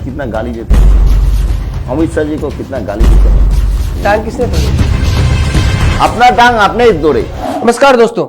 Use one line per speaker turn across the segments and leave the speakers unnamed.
कितना गाली देते हैं, अमित शाह जी को कितना गाली देते हैं।
टांग किसने तोड़ी?
अपना टांग अपने ही तोड़े।
नमस्कार दोस्तों,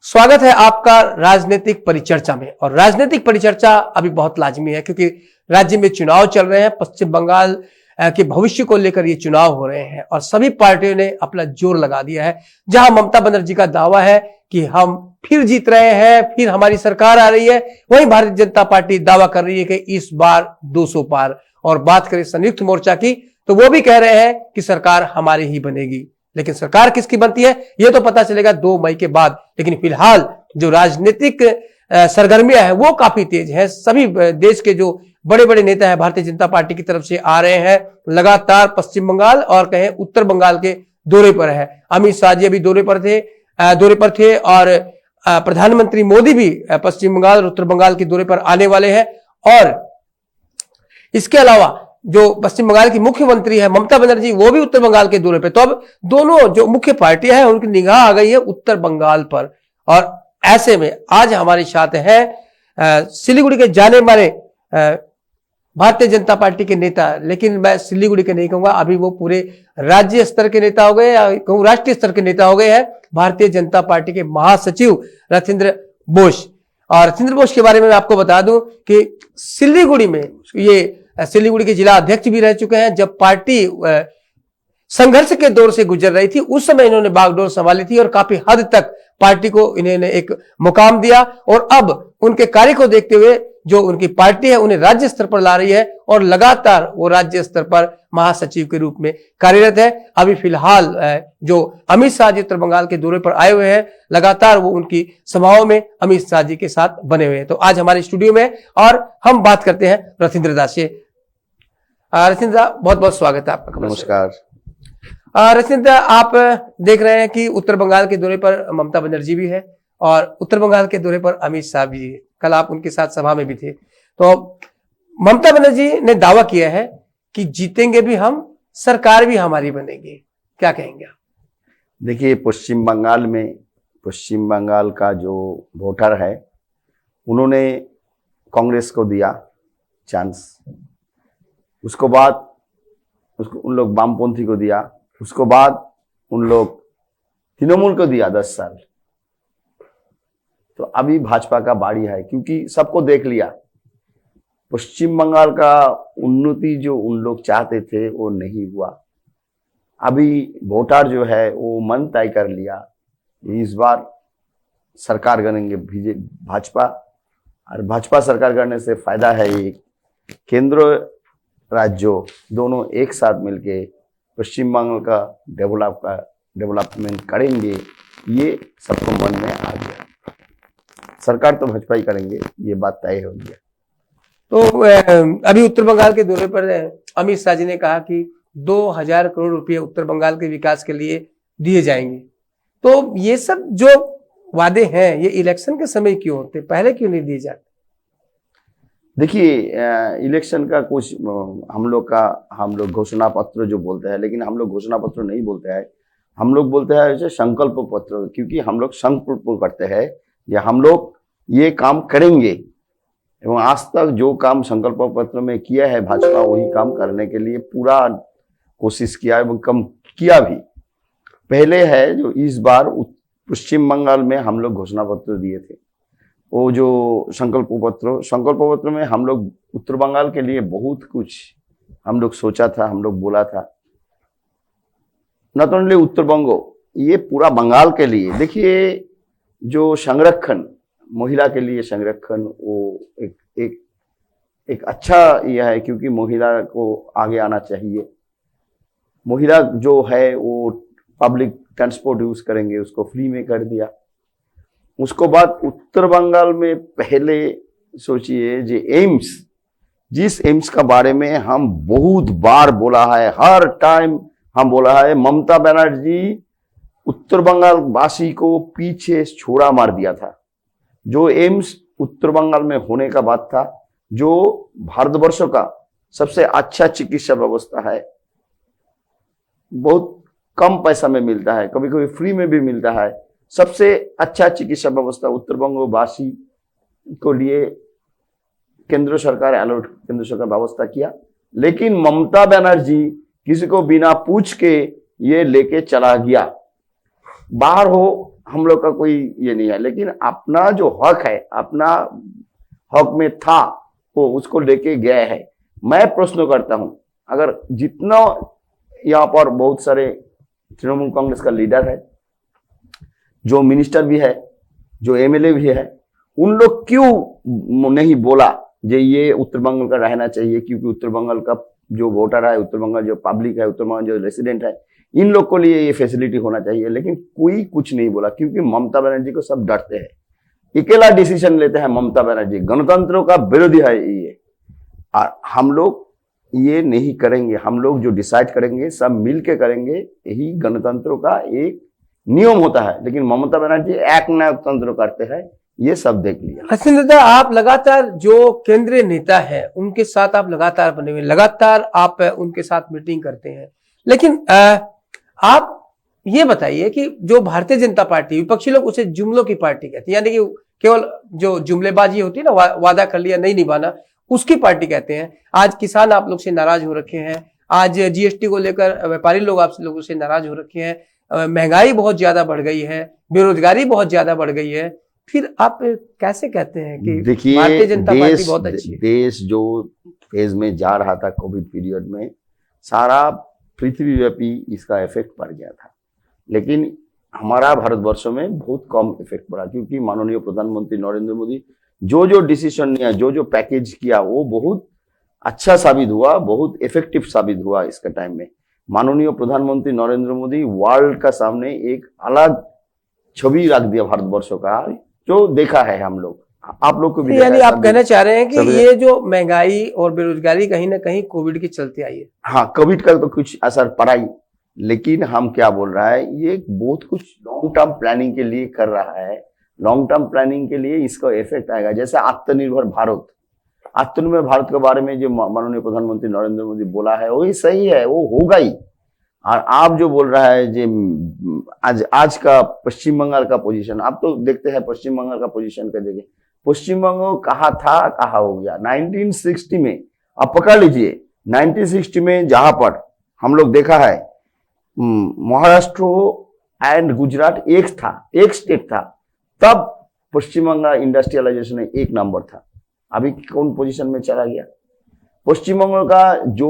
स्वागत है आपका राजनीतिक परिचर्चा में। और राजनीतिक परिचर्चा अभी बहुत लाजमी है क्योंकि राज्य में चुनाव चल रहे हैं। पश्चिम बंगाल के भविष्य को लेकर ये चुनाव हो रहे हैं और सभी पार्टियों ने अपना जोर लगा दिया है। जहां ममता बनर्जी का दावा है कि हम फिर जीत रहे हैं, फिर हमारी सरकार आ रही है, वहीं भारतीय जनता पार्टी दावा कर रही है कि इस बार 200 पार। और बात करें संयुक्त मोर्चा की तो वो भी कह रहे हैं कि सरकार हमारी ही बनेगी। लेकिन सरकार किसकी बनती है ये तो पता चलेगा 2 मई के बाद। लेकिन फिलहाल जो राजनीतिक सरगर्मियां हैं वो काफी तेज है। सभी देश के जो बड़े बड़े नेता हैं भारतीय जनता पार्टी की तरफ से आ रहे हैं, लगातार पश्चिम बंगाल और कहें उत्तर बंगाल के दौरे पर है। अमित शाह जी अभी दौरे पर थे और प्रधानमंत्री मोदी भी पश्चिम बंगाल और उत्तर बंगाल के दौरे पर आने वाले हैं। और इसके अलावा जो पश्चिम बंगाल की मुख्यमंत्री है ममता बनर्जी, वो भी उत्तर बंगाल के दौरे पे। तो अब दोनों जो मुख्य पार्टियां हैं उनकी निगाह आ गई है उत्तर बंगाल पर। और ऐसे में आज हमारे साथ है सिलीगुड़ी के जाने माने भारतीय जनता पार्टी के नेता, लेकिन मैं सिलीगुड़ी के नहीं कहूंगा, अभी वो पूरे राज्य स्तर के नेता हो गए या कहूं राष्ट्रीय स्तर के नेता हो गए हैं। भारतीय जनता पार्टी के महासचिव रथिंद्र बोस। और रथिंद्र बोस के बारे में मैं आपको बता दूं कि सिलीगुड़ी में ये सिलीगुड़ी के जिला अध्यक्ष भी रह चुके हैं। जब पार्टी संघर्ष के दौर से गुजर रही थी उस समय इन्होंने बागडोर संभाली थी और काफी हद तक पार्टी को इन्होंने एक मुकाम दिया। और अब उनके कार्य को देखते हुए जो उनकी पार्टी है उन्हें राज्य स्तर पर ला रही है और लगातार वो राज्य स्तर पर महासचिव के रूप में कार्यरत है। अभी फिलहाल जो अमित शाह जी उत्तर बंगाल के दौरे पर आए हुए हैं, लगातार वो उनकी सभाओं में अमित शाह जी के साथ बने हुए हैं। तो आज हमारे स्टूडियो में और हम बात करते हैं रथिंद्र दास से। रथिंद्र दा, बहुत बहुत स्वागत है आपका।
नमस्कार।
रथिंद्र दा, आप देख रहे हैं कि उत्तर बंगाल के दौरे पर ममता बनर्जी भी है और उत्तर बंगाल के दौरे पर अमित शाह भी है। कल आप उनके साथ सभा में भी थे। तो ममता बनर्जी ने दावा किया है कि जीतेंगे भी हम, सरकार भी हमारी बनेगी। क्या कहेंगे आप?
देखिए, पश्चिम बंगाल में पश्चिम बंगाल का जो वोटर है उन्होंने कांग्रेस को दिया चांस, उसको बाद उन लोग वामपंथी को दिया, उसको बाद उन लोग तृणमूल को दिया 10 साल। तो अभी भाजपा का बारी है क्योंकि सबको देख लिया। पश्चिम बंगाल का उन्नति जो उन लोग चाहते थे वो नहीं हुआ। अभी वोटर जो है वो मन तय कर लिया, इस बार सरकार गढ़ेंगे भाजपा। और भाजपा सरकार करने से फायदा है ये, केंद्र राज्यों दोनों एक साथ मिलके पश्चिम बंगाल का डेवलपमेंट करेंगे। ये सबको मन में आ गया। सरकार तो भाजपा ही करेंगे, ये बात तय हो गया।
तो अभी उत्तर बंगाल के दौरे पर अमित शाह जी ने कहा कि 2000 करोड़ रुपए उत्तर बंगाल के विकास के लिए दिए जाएंगे। तो ये सब जो वादे हैं ये इलेक्शन के समय क्यों होते, पहले क्यों नहीं दिए जाते?
देखिए, इलेक्शन का कुछ हम लोग घोषणा पत्र जो बोलते हैं, लेकिन हम लोग घोषणा पत्र नहीं बोलते हैं, हम लोग बोलते हैं जैसे संकल्प पत्र। क्योंकि हम लोग संकल्प करते हैं या हम लोग ये काम करेंगे। एवं आज तक जो काम संकल्प पत्र में किया है भाजपा, वही काम करने के लिए पूरा कोशिश किया एवं कम किया भी। पहले है जो इस बार पश्चिम बंगाल में हम लोग घोषणा पत्र दिए थे, वो जो संकल्प पत्र में हम लोग उत्तर बंगाल के लिए बहुत कुछ हम लोग सोचा था, हम लोग बोला था। नॉट ओनली उत्तर बंगो, ये पूरा बंगाल के लिए। देखिए, जो संरक्षण, महिला के लिए संरक्षण, वो एक अच्छा यह है क्योंकि महिला को आगे आना चाहिए। महिला जो है वो पब्लिक ट्रांसपोर्ट यूज करेंगे, उसको फ्री में कर दिया। उसको बाद उत्तर बंगाल में पहले सोचिए जो एम्स, जिस एम्स का बारे में हम बहुत बार बोला है, हर टाइम हम बोला है, ममता बनर्जी उत्तर बंगाल वासी को पीछे छोड़ा मार दिया था। जो एम्स उत्तर बंगाल में होने का बात था, जो भारतवर्ष का सबसे अच्छा चिकित्सा व्यवस्था है, बहुत कम पैसा में मिलता है, कभी कभी फ्री में भी मिलता है। सबसे अच्छा चिकित्सा व्यवस्था उत्तर बंग वासी को लिए केंद्र सरकार अलर्ट, केंद्र सरकार व्यवस्था किया, लेकिन ममता बनर्जी किसी को बिना पूछ के ये लेके चला गया। बाहर हो हम लोग का कोई ये नहीं है, लेकिन अपना जो हक है, अपना हक में था वो उसको लेके गया है। मैं प्रश्न करता हूं, अगर जितना यहाँ पर बहुत सारे तृणमूल कांग्रेस का लीडर है, जो मिनिस्टर भी है, जो एमएलए भी है, उन लोग क्यों नहीं बोला जे ये उत्तर बंगाल का रहना चाहिए, क्योंकि उत्तर बंगाल का जो वोटर है, उत्तर बंगाल जो पब्लिक है, उत्तर बंगाल जो रेसिडेंट है, इन लोग को लिए ये फैसिलिटी होना चाहिए। लेकिन कोई कुछ नहीं बोला, क्योंकि ममता बनर्जी को सब डरते हैं। अकेला डिसीजन लेते हैं ममता बनर्जी, गणतंत्र का विरोधी है ये। और हम लोग ये नहीं करेंगे, हम लोग जो डिसाइड करेंगे सब मिल के करेंगे, यही गणतंत्र का एक नियम होता है। लेकिन ममता बनर्जी एक नायकतंत्र करते हैं, ये सब देख लिया।
हसन दादा, आप लगातार जो केंद्रीय नेता है उनके साथ आप लगातार बने हुए, लगातार आप उनके साथ मीटिंग करते हैं, लेकिन आप ये बताइए कि जो भारतीय जनता पार्टी, विपक्षी लोग उसे जुमलों की पार्टी कहते हैं, यानी कि केवल जो जुमलेबाजी होती है ना, वादा कर लिया नहीं निभाना, उसकी पार्टी कहते हैं। आज किसान आप लोग से नाराज हो रखे हैं, आज जीएसटी को लेकर व्यापारी लोग आप लोगों से नाराज हो रखे हैं, महंगाई बहुत ज्यादा बढ़ गई है, बेरोजगारी बहुत ज्यादा बढ़ गई है, फिर आप कैसे कहते हैं कि
देखिए
भारतीय जनता पार्टी बहुत अच्छी है?
देश जो फेज में जा रहा था कोविड पीरियड में, सारा पृथ्वीव्यापी इसका इफेक्ट पड़ गया था, लेकिन हमारा भारतवर्ष में बहुत कम इफेक्ट पड़ा, क्योंकि माननीय प्रधानमंत्री नरेंद्र मोदी जो जो डिसीजन लिया, जो जो पैकेज किया, वो बहुत अच्छा साबित हुआ, बहुत इफेक्टिव साबित हुआ। इसका टाइम में माननीय प्रधानमंत्री नरेंद्र मोदी वर्ल्ड का सामने एक अलग छवि रख दिया भारतवर्षों का, जो देखा है हम लोग, आप लोग को भी।
यानी आप कहना चाह रहे हैं कि ये जो महंगाई और बेरोजगारी कहीं ना कहीं कोविड के चलते आई है?
हाँ, कोविड का तो कुछ असर पड़ा ही, लेकिन हम क्या बोल रहा है, ये बहुत कुछ लॉन्ग टर्म प्लानिंग के लिए कर रहा है। लॉन्ग टर्म प्लानिंग के लिए इसका इफेक्ट आएगा। जैसे आत्मनिर्भर भारत, आत्मनिर्भर भारत के बारे में जो माननीय प्रधानमंत्री नरेंद्र मोदी बोला है वही सही है, वो होगा ही। और आप जो बोल रहा है जो आज का पश्चिम बंगाल का पोजीशन, आप तो देखते हैं पश्चिम बंगाल का पोजीशन का, देखिए पश्चिम बंगाल कहाँ था कहाँ हो गया। 1960 में आप पकड़ लीजिए, 1960 में जहां पर हम लोग देखा है महाराष्ट्र एंड गुजरात एक था, एक स्टेट था, तब पश्चिम बंगाल इंडस्ट्रियलाइजेशन में एक नंबर था। अभी कौन पोजीशन में चला गया? पश्चिम बंगाल का जो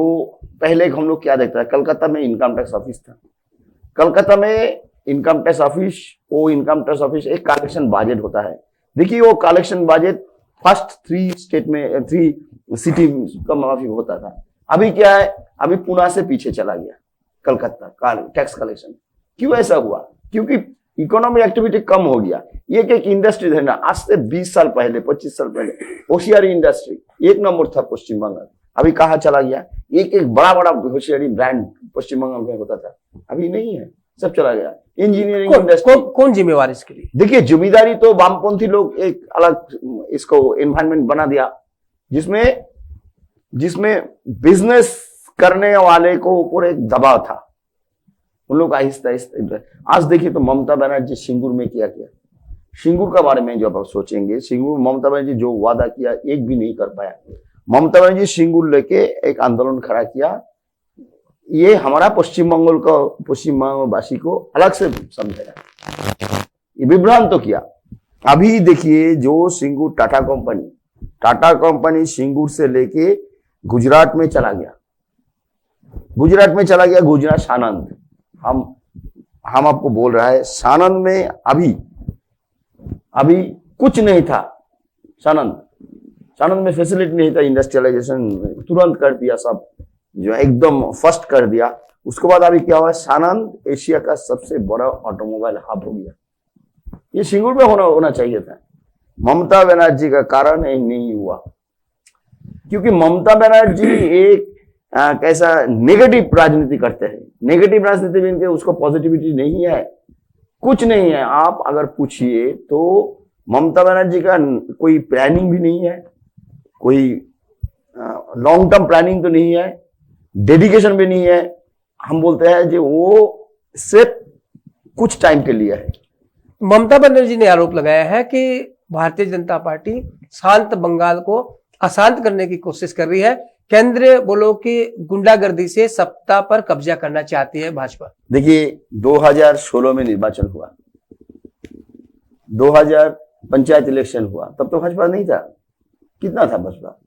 पहले हम लोग क्या देखते हैं, कलकत्ता में इनकम टैक्स ऑफिस था। कलकत्ता में इनकम टैक्स ऑफिस, वो इनकम टैक्स ऑफिस एक कलेक्शन बजट होता है। देखिए वो कलेक्शन बजट फर्स्ट 3 स्टेट में 3 सिटी का माफी होता था। अभी क्या है, अभी पुणे से पीछे चला गया कलकत्ता का टैक्स कलेक्शन। क्यों ऐसा हुआ? क्योंकि इकोनॉमी एक्टिविटी कम हो गया। एक एक इंडस्ट्री है ना, आज से 20 साल पहले 25 साल पहले होशियारी इंडस्ट्री एक नंबर था पश्चिम बंगाल, अभी कहाँ चला गया? एक एक बड़ा बड़ा होशियारी ब्रांड पश्चिम बंगाल में होता था, अभी नहीं है, सब चला गया। इंजीनियरिंग इंडस्ट्री
कौन जिम्मेवार इसके लिए?
देखिए जिम्मेदारी तो वामपंथी लोग एक अलग इसको एनवायरमेंट बना दिया, जिसमें बिजनेस करने वाले को ऊपर एक दबाव था। उन लोग आहिस्ता आहिस्ता, आज देखिए तो ममता बनर्जी सिंगूर में क्या किया। सिंगूर के बारे में जब आप सोचेंगे, सिंगूर ममता बनर्जी जो वादा किया एक भी नहीं कर पाया। ममता बनर्जी सिंगूर लेके एक आंदोलन खड़ा किया। ये हमारा पश्चिम बंगाल वासी को अलग से समझाया, ये विभ्रांत तो किया। अभी देखिए जो सिंगूर टाटा कंपनी सिंगूर से लेके गुजरात में चला गया, गुजरात सानंद। हम आपको बोल रहा है सानंद में अभी कुछ नहीं था। सानंद में फैसिलिटी नहीं था, इंडस्ट्रियलाइजेशन तुरंत कर दिया, सब जो एकदम फर्स्ट कर दिया। उसके बाद अभी क्या हुआ, सानंद एशिया का सबसे बड़ा ऑटोमोबाइल हब हो गया। ये सिंगूर में होना चाहिए था। ममता बनर्जी का कारण नहीं हुआ, क्योंकि ममता बनर्जी एक कैसा नेगेटिव राजनीति करते हैं। नेगेटिव राजनीति में इनके उसको पॉजिटिविटी नहीं है, कुछ नहीं है। आप अगर पूछिए तो ममता बनर्जी का कोई प्लानिंग भी नहीं है, कोई लॉन्ग टर्म प्लानिंग तो नहीं है, डेडिकेशन भी नहीं है। हम बोलते हैं कि वो सिर्फ कुछ टाइम के लिए है।
ममता बनर्जी ने आरोप लगाया है कि भारतीय जनता पार्टी शांत बंगाल को अशांत करने की कोशिश कर रही है। केंद्रीय बलों की गुंडागर्दी से सत्ता पर कब्जा करना चाहती है भाजपा।
देखिए 2016 में निर्वाचन हुआ, 2000 पंचायत इलेक्शन हुआ, तब तो भाजपा नहीं था। कितना था भाजपा?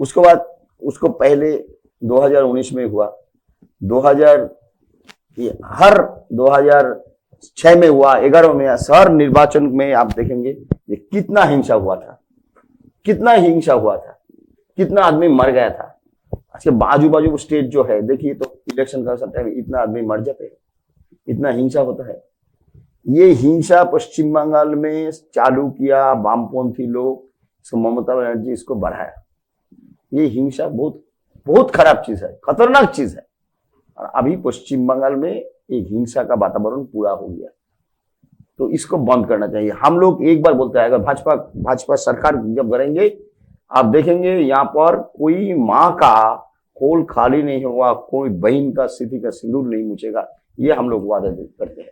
उसके बाद उसको पहले 2019 में हुआ, 2006 में हुआ, 11 में, हर निर्वाचन में आप देखेंगे ये कितना हिंसा हुआ था, कितना हिंसा हुआ था, कितना आदमी मर गया था। इसके बाजू बाजू स्टेट जो है देखिए, तो इलेक्शन का सकता है, इतना आदमी मर जाते हैं, इतना हिंसा होता है। ये हिंसा पश्चिम बंगाल में चालू किया वामपंथी लोग, इसको ममता बनर्जी इसको बढ़ाया। ये हिंसा बहुत बहुत खराब चीज है, खतरनाक चीज है। और अभी पश्चिम बंगाल में एक हिंसा का वातावरण पूरा हो गया, तो इसको बंद करना चाहिए। हम लोग एक बार बोलते हैं, अगर भाजपा सरकार जब करेंगे, आप देखेंगे यहाँ पर कोई माँ का कोल खाली नहीं होगा, कोई बहन का सिद्धि का सिंदूर नहीं मुछेगा, ये हम लोग वादा करते हैं।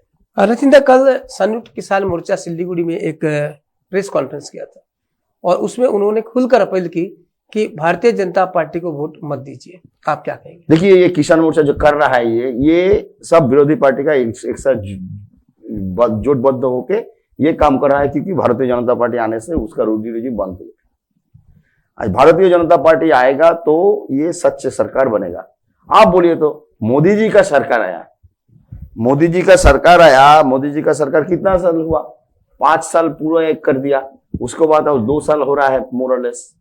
रथिंदा, कल संयुक्त किसान मोर्चा सिल्लीगुड़ी में एक प्रेस कॉन्फ्रेंस किया था और उसमें उन्होंने खुलकर अपील की कि भारतीय जनता पार्टी को वोट मत दीजिए। आप क्या कहेंगे?
देखिए, ये किसान मोर्चा जो कर रहा है, ये सब विरोधी पार्टी का एक साथ जोटबद्ध होके ये काम कर रहा है, क्योंकि भारतीय जनता पार्टी आने से उसका रोजी रोजी बंद हो गया। आज भारतीय जनता पार्टी आएगा तो ये सच्चे सरकार बनेगा। आप बोलिए तो मोदी जी का सरकार आया, मोदी जी का सरकार आया, मोदी जी का सरकार कितना साल हुआ? 5 साल पूरा एक कर दिया, उसके बाद अब 2 साल हो रहा है मोरलेस।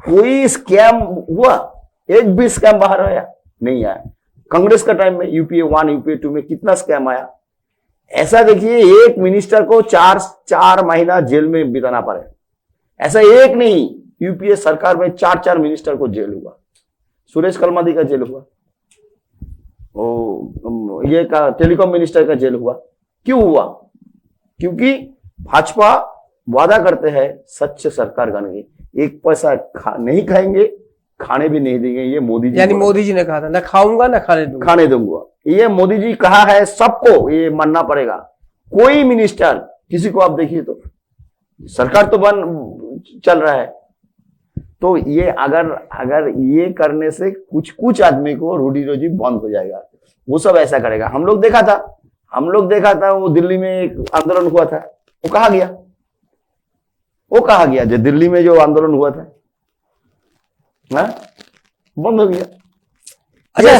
कोई स्कैम हुआ? एक भी स्कैम बाहर आया नहीं आया। कांग्रेस का टाइम में यूपीए 1 यूपीए 2 में कितना स्कैम आया? ऐसा देखिए, एक मिनिस्टर को 4 महीना जेल में बिताना पड़े, ऐसा एक नहीं, यूपीए सरकार में 4 मिनिस्टर को जेल हुआ। सुरेश कलमादी का जेल हुआ, ये का टेलीकॉम मिनिस्टर का जेल हुआ। क्यों हुआ? क्योंकि भाजपा वादा करते हैं सच्चे सरकार बनेंगे, एक पैसा नहीं खाएंगे, खाने भी नहीं देंगे। ये मोदी जी,
यानी मोदी जी ने कहा था ना खाऊंगा ना खाने दूंगा।
ये मोदी जी कहा है, सबको ये मानना पड़ेगा। कोई मिनिस्टर, किसी को आप देखिए तो सरकार तो बन चल रहा है, तो ये अगर ये करने से कुछ आदमी को रोजी रोजी बंद हो जाएगा, वो सब ऐसा करेगा। हम लोग देखा था वो दिल्ली में एक आंदोलन हुआ था, वो कहा गया जो दिल्ली में जो आंदोलन हुआ था, बंद हो गया। ये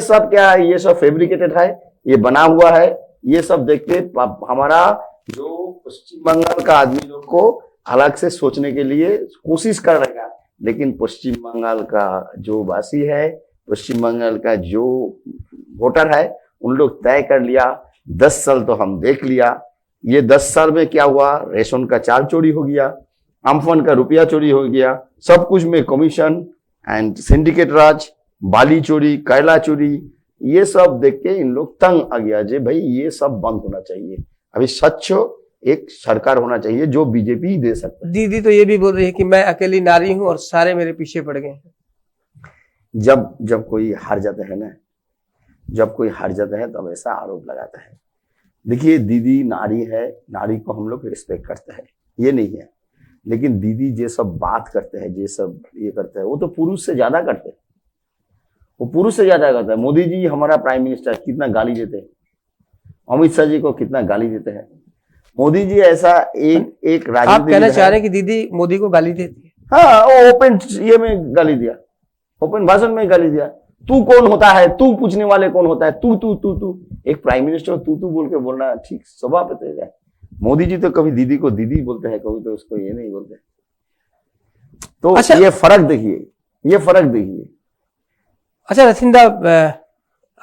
सब क्या है? ये सब फैब्रिकेटेड है, ये बना हुआ है। ये सब देख के हमारा जो पश्चिम बंगाल का आदमी लोग को अलग से सोचने के लिए कोशिश कर रहेगा, लेकिन पश्चिम बंगाल का जो वासी है, पश्चिम बंगाल का जो वोटर है, उन लोग तय कर लिया। 10 साल तो हम देख लिया, ये 10 साल में क्या हुआ? रेशन का चार्ज चोरी हो गया, अम्फन का रुपया चोरी हो गया, सब कुछ में कमीशन एंड सिंडिकेट राज, बाली चोरी, कोयला चोरी, ये सब देख के इन लोग तंग आ गया जे भाई ये सब बंद होना चाहिए। अभी सच्च एक सरकार होना चाहिए जो बीजेपी दे सकता है।
दीदी तो ये भी बोल रही है कि मैं अकेली नारी हूं और सारे मेरे पीछे पड़ गए हैं।
जब कोई हार जाता है ना, जब कोई हार जाता है तब ऐसा आरोप लगाता है। देखिए, दीदी नारी है, नारी को हम लोग रिस्पेक्ट करते हैं, ये नहीं है, लेकिन दीदी जे सब बात करते हैं, जे सब ये करते हैं, वो तो पुरुष से ज्यादा करते हैं, वो पुरुष से ज्यादा करता है। मोदी जी हमारा प्राइम मिनिस्टर कितना गाली देते हैं, अमित शाह जी को कितना गाली देते हैं। मोदी जी ऐसा एक राजनीति,
आप कहना चाह रहे हैं कि दीदी मोदी को गाली देती है?
हाँ, वो ओपन ये में गाली दिया, ओपन भाषण में गाली दिया। तू कौन होता है? तू पूछने वाले कौन होता है? तू एक प्राइम मिनिस्टर तू बोल के बोलना ठीक स्वभाव पे है। मोदी जी तो कभी दीदी को दीदी बोलते हैं, कभी तो उसको ये नहीं बोलते। तो
अच्छा,
ये फर्क देखिए।
अच्छा रथिंदा,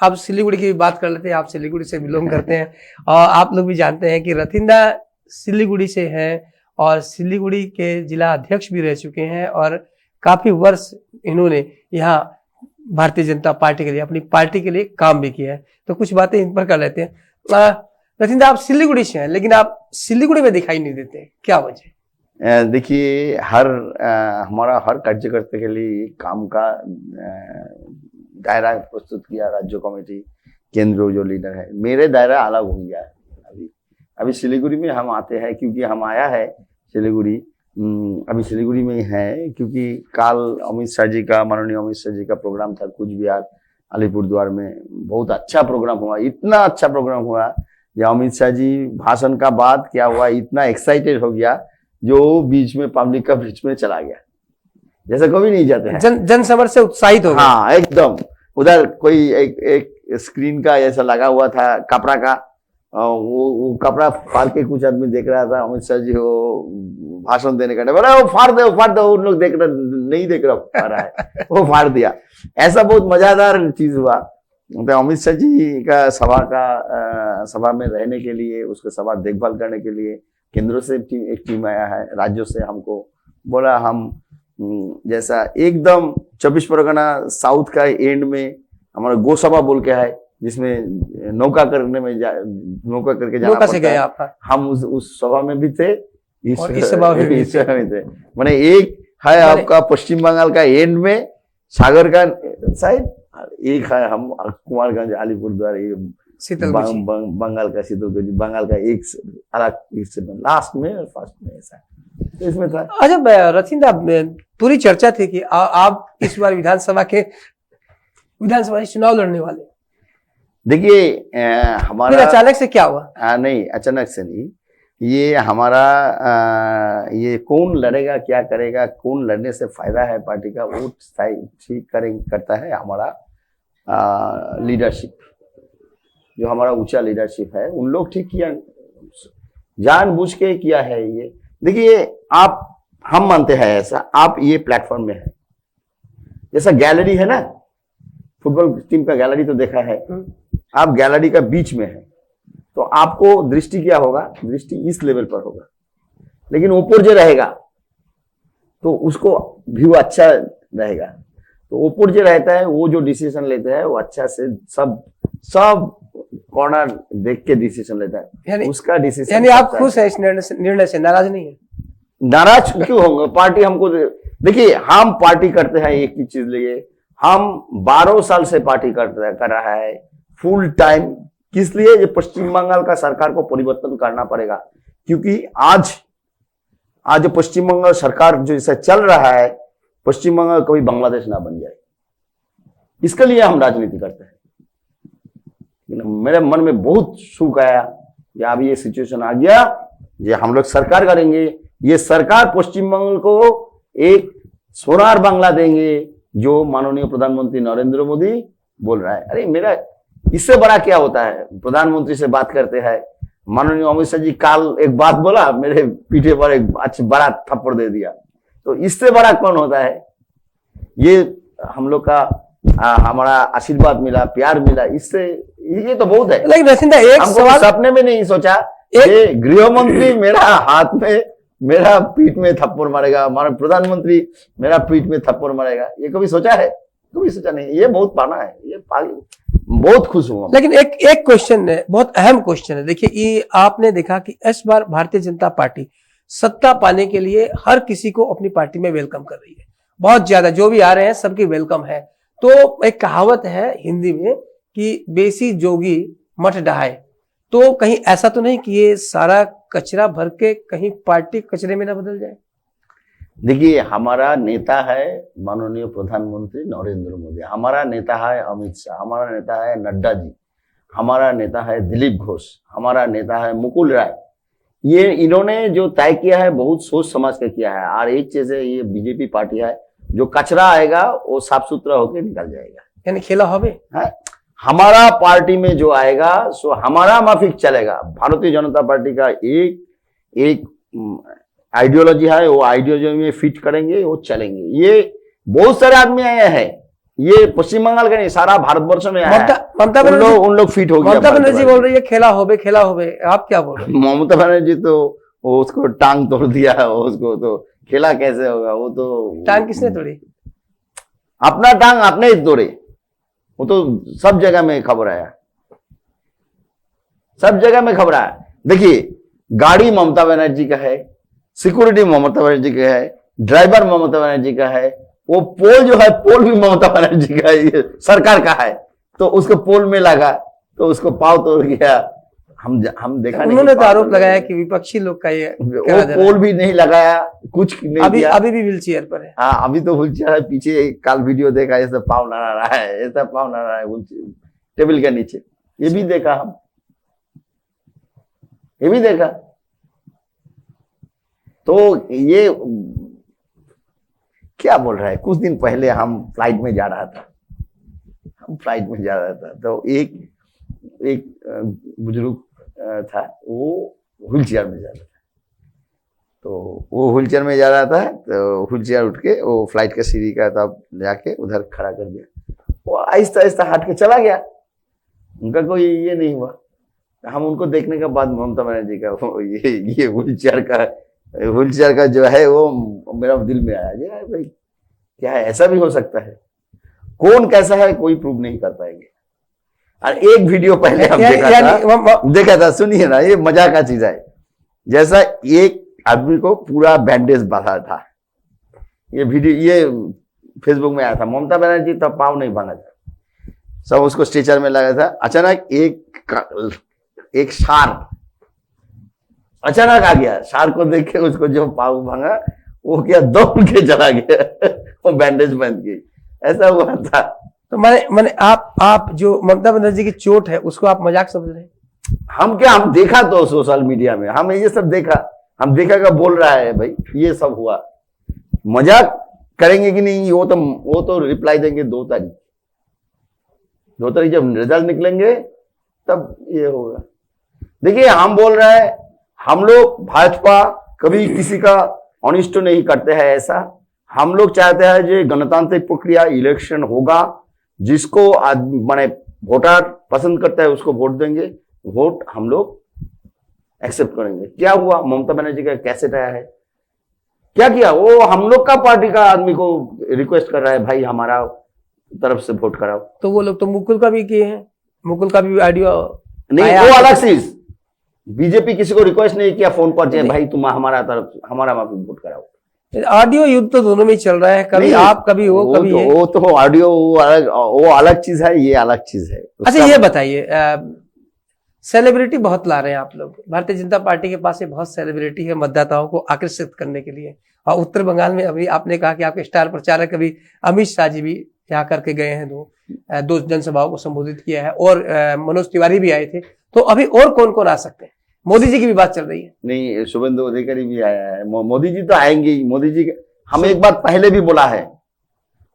आप सिलीगुड़ी की बात कर लेते हैं, आप सिलीगुड़ी से बिलोंग करते हैं और आप लोग भी जानते हैं कि रथिंदा सिलीगुड़ी से हैं और सिलीगुड़ी के जिला अध्यक्ष भी रह चुके हैं और काफी वर्ष इन्होंने यहाँ भारतीय जनता पार्टी के लिए, अपनी पार्टी के लिए काम भी किया है। तो कुछ बातें इन पर कर लेते हैं। रथिंदा, आप सिलीगुड़ी से हैं लेकिन आप सिलीगुड़ी में दिखाई नहीं देते, क्या वजह?
देखिए, हमारा हर कार्यकर्ता के लिए काम का दायरा प्रस्तुत किया राज्य कमेटी, केंद्र जो लीडर है। मेरे दायरा अलग हो गया है। अभी सिलीगुड़ी में हम आते हैं क्योंकि हम आया है सिलीगुड़ी अभी सिलीगुड़ी में ही है, क्योंकि कल अमित शाह जी का, माननीय अमित शाह जी का प्रोग्राम था कूच बिहार अलीपुरद्वार में। बहुत अच्छा प्रोग्राम हुआ, इतना अच्छा प्रोग्राम हुआ कि अमित शाह जी भाषण का बाद क्या हुआ, इतना एक्साइटेड हो गया जो बीच में पब्लिक का बीच में चला गया, जैसे कभी नहीं जाते हैं।
जन समर से उत्साहित हो गए।
हाँ एकदम। उधर कोई एक स्क्रीन का ऐसा लगा हुआ था कपड़ा का, वो कपड़ा फाड़ के कुछ आदमी देख रहा था अमित शाह जी वो भाषण देने का, बोला वो फाड़ दो, उन लोग देख रहे नहीं देख रहा है, वो फाड़ दिया। ऐसा बहुत मजादार चीज हुआ। तो अमित शाह जी का सभा में रहने के लिए, उसको सभा देखभाल करने के लिए केंद्रों से एक टीम आया है, राज्यों से हमको बोला हम जैसा एकदम 24 परगना साउथ का एंड में हमारा गौसभा बोल के है, जिसमें नौका करके जाना
नौका से गए
पड़ता है।
आप?
हम उस सभा में भी थे,
इस सभा में भी
थे। मैंने एक है आपका पश्चिम बंगाल का एंड में सागर का साइड, एक है हम कुमारगंज अलीपुरद्वार, ये बंगाल का शीतलकुची, बंगाल का एक अलग से लास्ट में और फर्स्ट में, ऐसा तो इसमें था।
अच्छा रथिन साहब, पूरी चर्चा थी कि आप इस बार विधानसभा चुनाव लड़ने वाले।
देखिए हमारा
अचानक से क्या हुआ?
नहीं, अचानक से नहीं, ये हमारा ये कौन लड़ेगा, क्या करेगा, कौन लड़ने से फायदा है पार्टी का, वो ठीक करता है हमारा लीडरशिप। जो हमारा ऊंचा लीडरशिप है उन लोग ठीक किया, जानबूझ के किया है। ये देखिए हम मानते हैं ऐसा, आप ये प्लेटफॉर्म में है, जैसा गैलरी है ना, फुटबॉल टीम का गैलरी तो देखा है, आप गैलरी का बीच में है, तो आपको दृष्टि क्या होगा, दृष्टि इस लेवल पर होगा, लेकिन ऊपर जो रहेगा तो उसको व्यू अच्छा रहेगा। तो ऊपर जो रहता है वो जो डिसीजन लेता है वो अच्छा से सब कॉर्नर देख के डिसीजन लेता है, उसका डिसीजन।
यानी आप खुश है इस निर्णय से, नाराज नहीं है?
नाराज क्यों होंगे? पार्टी हमको देखिए, हम पार्टी करते हैं एक ही चीज लिए, हम 12 साल से पार्टी कर रहा है फुल टाइम। किस लिए? ये पश्चिम बंगाल का सरकार को परिवर्तन करना पड़ेगा, क्योंकि आज जो पश्चिम बंगाल सरकार जो जैसा चल रहा है, पश्चिम बंगाल कभी बांग्लादेश ना बन जाए, इसके लिए हम राजनीति करते हैं। मेरे मन में बहुत सुख आया कि अब ये सिचुएशन आ गया, ये हम लोग सरकार करेंगे, ये सरकार पश्चिम बंगाल को एक सोनार बांग्ला देंगे, जो माननीय प्रधानमंत्री नरेंद्र मोदी बोल रहा है। अरे मेरा इससे बड़ा क्या होता है? प्रधानमंत्री से बात करते हैं, माननीय अमित शाह जी कल एक बात बोला, मेरे पीठे पर एक अच्छा बड़ा थप्पड़ दे दिया, तो इससे बड़ा कौन होता है? ये हम लोग का हमारा आशीर्वाद मिला, प्यार मिला, इससे ये तो बहुत है।
लेकिन रसिंदा एक सवाल,
सपने में नहीं सोचा ये गृह मंत्री मेरा हाथ में, मेरा पीठ में थप्पड़ मारेगा, हमारा प्रधानमंत्री मेरा पीठ में थप्पड़ मारेगा, ये कभी सोचा है? कभी सोचा नहीं। ये बहुत पाना है, ये बहुत खुश हुआ।
लेकिन एक क्वेश्चन है, बहुत अहम क्वेश्चन है। देखिए, ये आपने देखा कि इस बार भारतीय जनता पार्टी सत्ता पाने के लिए हर किसी को अपनी पार्टी में वेलकम कर रही है, बहुत ज्यादा, जो भी आ रहे हैं सबकी वेलकम है। तो एक कहावत है हिंदी में कि बेसी जोगी मठ डहाए, तो कहीं ऐसा तो नहीं कि ये सारा कचरा भर के कहीं पार्टी कचरे में ना बदल जाए?
देखिए, हमारा नेता है माननीय प्रधानमंत्री नरेंद्र मोदी, हमारा नेता है अमित शाह, हमारा नेता है नड्डा जी, हमारा नेता है दिलीप घोष, हमारा नेता है मुकुल राय। ये इन्होंने जो तय किया है बहुत सोच समझ के किया है। और एक चीज है, ये बीजेपी पार्टी है, जो कचरा आएगा वो साफ सुथरा होकर निकल जाएगा,
यानी खेला हवे
है। हमारा पार्टी में जो आएगा सो हमारा माफिक चलेगा। भारतीय जनता पार्टी का एक आइडियोलॉजी है, वो आइडियोलॉजी में फिट करेंगे, वो चलेंगे। ये बहुत सारे आदमी आए हैं, ये पश्चिम बंगाल का नहीं, सारा भारतवर्ष में आया है।
ममता बनर्जी
उन लोग फिट हो गया।
ममता बनर्जी बोल रही है खेला होवे, खेला होवे, आप क्या बोल रहे हैं?
ममता बनर्जी तो वो उसको टांग तोड़ दिया है, उसको तो खेला कैसे होगा? वो तो
टांग किसने तोड़ी?
अपना टांग अपने ही तोड़े। वो तो सब जगह में खबर आया, सब जगह में खबर आया। देखिए, गाड़ी ममता बनर्जी का है, सिक्योरिटी ममता बनर्जी का है, ड्राइवर ममता बनर्जी का है, वो पोल जो है पोल भी ममता बनर्जी का है, सरकार का है। तो उसको पोल में लगा तो उसको पाव तोड़ गया, हम देखा नहीं।
उन्होंने तो आरोप लगाया कि विपक्षी लोग का ये
वो पोल भी नहीं लगाया, कुछ नहीं
अभी
किया।
अभी भी व्हील चेयर पर है।
हाँ, अभी तो व्हील चेयर है। पीछे कल वीडियो देखा, ऐसा पाँव लड़ा रहा है, ऐसा पाँव लड़ा रहा है टेबल के नीचे, ये भी देखा हम, ये भी देखा। तो ये क्या बोल रहा है। कुछ दिन पहले हम फ्लाइट में जा रहा था, तो एक बुजुर्ग था, वो व्हील चेयर में जा रहा था। तो वो व्हील चेयर में जा रहा था, तो व्हील चेयर उठ के वो फ्लाइट का सीढ़ी का तब जाके उधर खड़ा कर दिया। वो आहिस्ता आहिस्ता हट के चला गया, उनका कोई ये नहीं हुआ। हम उनको देखने के बाद ममता बनर्जी का ये व्हील चेयर का जो है वो मेरा दिल में आया। यार भाई, क्या है, ऐसा भी हो सकता है। कौन कैसा है कोई प्रूव नहीं कर पाएंगे। और एक वीडियो पहले हम देखा था, सुनिए ना, ये मजाक का चीज है। जैसा एक आदमी को पूरा बैंडेज बांधा था, ये वीडियो ये फेसबुक में आया था। ममता बनर्जी तब पाँव नहीं भांगा था, सब उसको स्ट्रेचर में लगा था। अचानक एक शार अचानक आ गया, शार को देख के उसको जो पाँव भांगा, वो क्या दौड़ के चला गया, वो बैंडेज बंद की, ऐसा हुआ था।
तो मैंने आप जो ममता बनर्जी की चोट है उसको आप मजाक समझ रहे हैं?
हम देखा तो सोशल मीडिया में, हम ये सब देखा, हम देखा का बोल रहा है भाई ये सब हुआ। मजाक करेंगे कि नहीं, वो तो रिप्लाई देंगे 2 तारीख जब रिजल्ट निकलेंगे तब ये होगा। देखिए, हम बोल रहे हैं, हम लोग भाजपा कभी किसी का अनिष्ट नहीं करते हैं। ऐसा हम लोग चाहते हैं जो गणतांत्रिक प्रक्रिया, इलेक्शन होगा, जिसको माने वोटर पसंद करता है उसको वोट देंगे, वोट हम लोग एक्सेप्ट करेंगे। क्या हुआ, ममता बनर्जी का कैसेट आया है, क्या किया, वो हम लोग का पार्टी का आदमी को रिक्वेस्ट कर रहा है, भाई हमारा तरफ से वोट कराओ।
तो वो लोग तो मुकुल का भी किए हैं, मुकुल का भी ऑडियो
नहीं, वो अलग चीज। बीजेपी किसी को रिक्वेस्ट नहीं किया फोन पर, भाई तुम हमारा वोट कराओ।
ऑडियो युद्ध तो दोनों में चल रहा है, कभी आप कभी वो कभी
वो तो ऑडियो वो अलग चीज है, ये अलग चीज है।
अच्छा, ये बताइए, सेलिब्रिटी बहुत ला रहे हैं आप लोग, भारतीय जनता पार्टी के पास ये बहुत सेलिब्रिटी है मतदाताओं को आकर्षित करने के लिए। और उत्तर बंगाल में अभी आपने कहा कि आपके स्टार प्रचारक अभी अमित शाह जी भी यहाँ करके गए हैं, दो जनसभाओं को संबोधित किया है, और मनोज तिवारी भी आए थे। तो अभी और कौन कौन आ सकते हैं? मोदी जी की भी बात चल रही है।
नहीं, शुभेंदु अधिकारी भी आया है, मोदी जी तो आएंगे ही। मोदी जी हम एक बार पहले भी बोला है,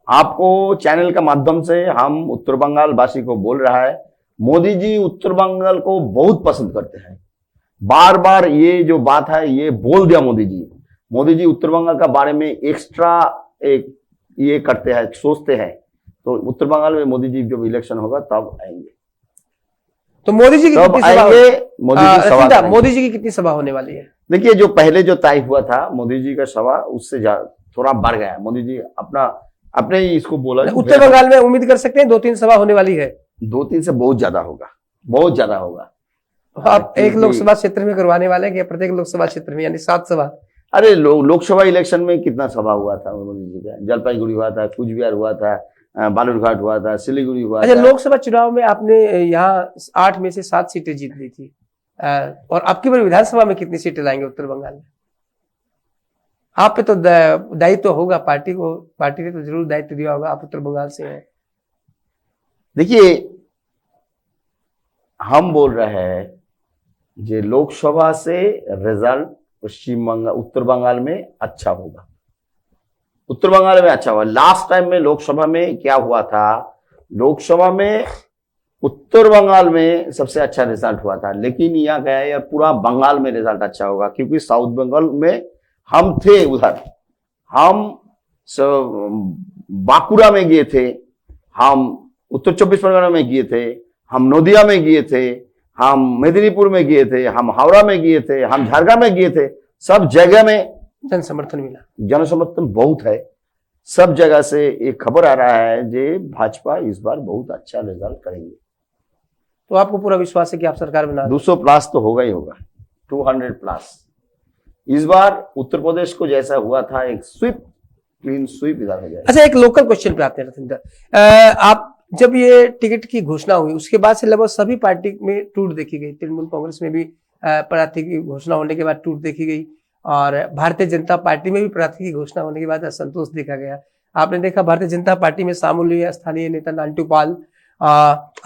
आपको चैनल के माध्यम से हम उत्तर बंगाल वासी को बोल रहा है, मोदी जी उत्तर बंगाल को बहुत पसंद करते हैं। बार बार ये जो बात है ये बोल दिया मोदी जी उत्तर बंगाल का बारे में एक्स्ट्रा एक ये करते हैं, सोचते हैं। तो उत्तर बंगाल में मोदी जी जब इलेक्शन होगा तब आएंगे।
तो मोदी जी की कितनी सभा, मोदी जी की कितनी सभा होने वाली है?
देखिए, जो पहले जो तय हुआ था मोदी जी का सभा, उससे थोड़ा बढ़ गया। मोदी जी अपने ही इसको बोला।
उत्तर बंगाल में उम्मीद कर सकते हैं 2-3 सभा होने वाली है?
2-3 से बहुत ज्यादा होगा।
आप एक लोकसभा क्षेत्र में करवाने वाले हैं, प्रत्येक लोकसभा क्षेत्र में, यानी 7 सभा?
अरे लोकसभा इलेक्शन में कितना सभा हुआ था मोदी जी का? जलपाईगुड़ी हुआ था, कुचबिहार हुआ था, बालूरघाट हुआ था, सिलीगुड़ी हुआ था।
अच्छा, लोकसभा चुनाव में आपने यहाँ 8 में से 7 सीटें जीत ली थी, और आपकी बार विधानसभा में कितनी सीटें लाएंगे उत्तर बंगाल में? आप पे तो दायित्व होगा, पार्टी ने तो जरूर दायित्व दिया होगा, आप उत्तर बंगाल से हैं।
देखिए, हम बोल रहे हैं जो लोकसभा से रिजल्ट उत्तर बंगाल में अच्छा होगा। उत्तर बंगाल में अच्छा हुआ। लास्ट टाइम में लोकसभा में क्या हुआ था, लोकसभा में उत्तर बंगाल में सबसे अच्छा रिजल्ट हुआ था, लेकिन यहाँ क्या है, पूरा बंगाल में रिजल्ट अच्छा होगा, क्योंकि साउथ बंगाल में हम थे, उधर हम बांकुड़ा में गए थे, हम उत्तर 24 परगना में गए थे, हम नदिया में गए थे, हम मेदिनीपुर में गए थे, हम हावड़ा में गए थे, हम झारखंड में गए थे। सब जगह में
जन समर्थन मिला,
जन समर्थन बहुत है। सब जगह से एक खबर आ रहा है कि भाजपा इस बार बहुत अच्छा रिजल्ट करेंगे।
तो आपको पूरा विश्वास है कि आप सरकार बना
200+ तो होगा ही होगा, 200+। इस बार उत्तर प्रदेश को जैसा हुआ था, एक क्लीन स्वीप इधर हो जाएगा।
अच्छा, एक लोकल क्वेश्चन पे आते हैं रतन, आप जब ये टिकट की घोषणा हुई उसके बाद से लगभग सभी पार्टी में टूट देखी गई। तृणमूल कांग्रेस में भी प्रार्थी की घोषणा होने के बाद टूट देखी गई और भारतीय जनता पार्टी में भी प्रार्थी की घोषणा होने के बाद असंतोष देखा गया। आपने देखा भारतीय जनता पार्टी में शामिल हुए स्थानीय नेता नांटू पाल,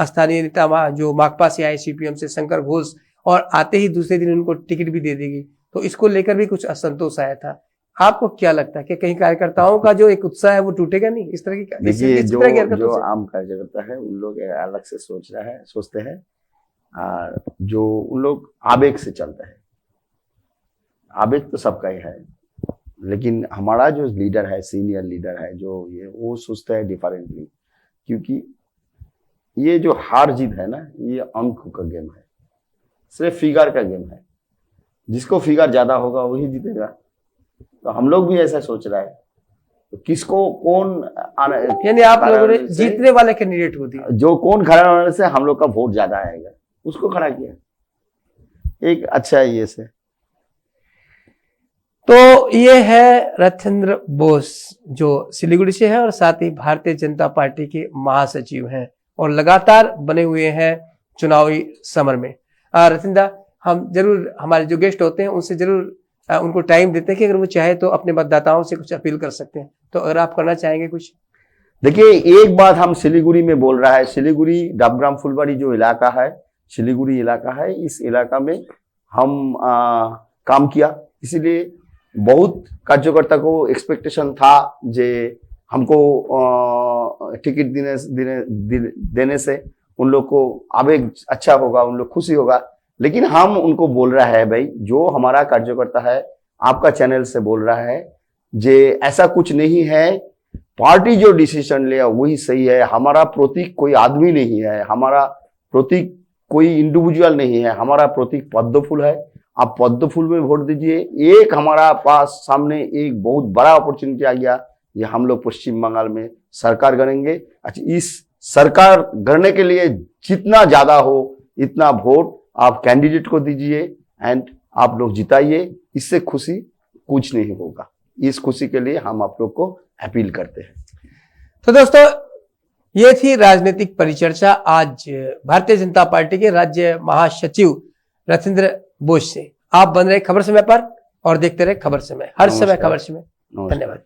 स्थानीय नेता जो माकपा से आए सीपीएम से शंकर घोष, और आते ही दूसरे दिन उनको टिकट भी दे दी गई। तो इसको लेकर भी कुछ असंतोष आया था। आपको क्या लगता है कि कहीं कार्यकर्ताओं का जो एक उत्साह है वो टूटेगा नहीं इस तरह की?
देखिए, जो आम कार्यकर्ता है उन लोग अलग से सोचते हैं और जो उन लोग आवेग से चलता है। आवेग तो सबका ही है, लेकिन हमारा जो लीडर है, सीनियर लीडर है, जो ये वो सोचता है डिफरेंटली। क्योंकि ये जो हार जीत है ना, ये अंक का गेम है, सिर्फ फिगर का गेम है। जिसको फिगर ज्यादा होगा वही जीतेगा। तो हम लोग भी ऐसा सोच रहा है, तो किसको कौन
यानी आप लोगों ने जीतने वाले कैंडिडेट को दिया,
जो कौन खड़ा होने से हम लोग का वोट ज्यादा आएगा उसको खड़ा किया। एक अच्छा ये से।
तो ये है रथिंद्र बोस जो सिलीगुड़ी से है और साथ ही भारतीय जनता पार्टी के महासचिव हैं और लगातार बने हुए हैं चुनावी समर में। रथिंद्र, हम जरूर हमारे जो गेस्ट होते हैं उनसे जरूर उनको टाइम देते हैं कि अगर वो चाहे तो अपने मतदाताओं से कुछ अपील कर सकते हैं। तो अगर आप करना चाहेंगे कुछ।
देखिए, एक बात हम सिलीगुड़ी में बोल रहा है, सिलीगुड़ी डबग्राम फुलबाड़ी जो इलाका है, सिलीगुड़ी इलाका है, इस इलाका में हम काम किया। इसीलिए बहुत कार्यकर्ता को एक्सपेक्टेशन था जे हमको टिकट देने से उन लोग को आवेग अच्छा होगा, उन लोग खुशी होगा। लेकिन हम उनको बोल रहा है, भाई जो हमारा कार्यकर्ता है आपका चैनल से बोल रहा है जे ऐसा कुछ नहीं है, पार्टी जो डिसीजन ले वही सही है। हमारा प्रतीक कोई आदमी नहीं है, हमारा प्रतीक कोई इंडिविजुअल नहीं है, हमारा प्रतीक पद्म फूल है। आप पद्म फूल में वोट दीजिए। एक हमारा पास सामने एक बहुत बड़ा अपॉर्चुनिटी आ गया, ये हम लोग पश्चिम बंगाल में सरकार गढ़ेंगे। अच्छा, इस सरकार गढ़ने के लिए जितना ज्यादा हो इतना वोट आप कैंडिडेट को दीजिए एंड आप लोग जिताइए। इससे खुशी कुछ नहीं होगा। इस खुशी के लिए हम आप लोग को अपील करते हैं।
तो दोस्तों, ये थी राजनीतिक परिचर्चा आज भारतीय जनता पार्टी के राज्य महासचिव रथिंद्र बोस से। आप बन रहे खबर समय पर और देखते रहे खबर समय, हर समय खबर समय। धन्यवाद।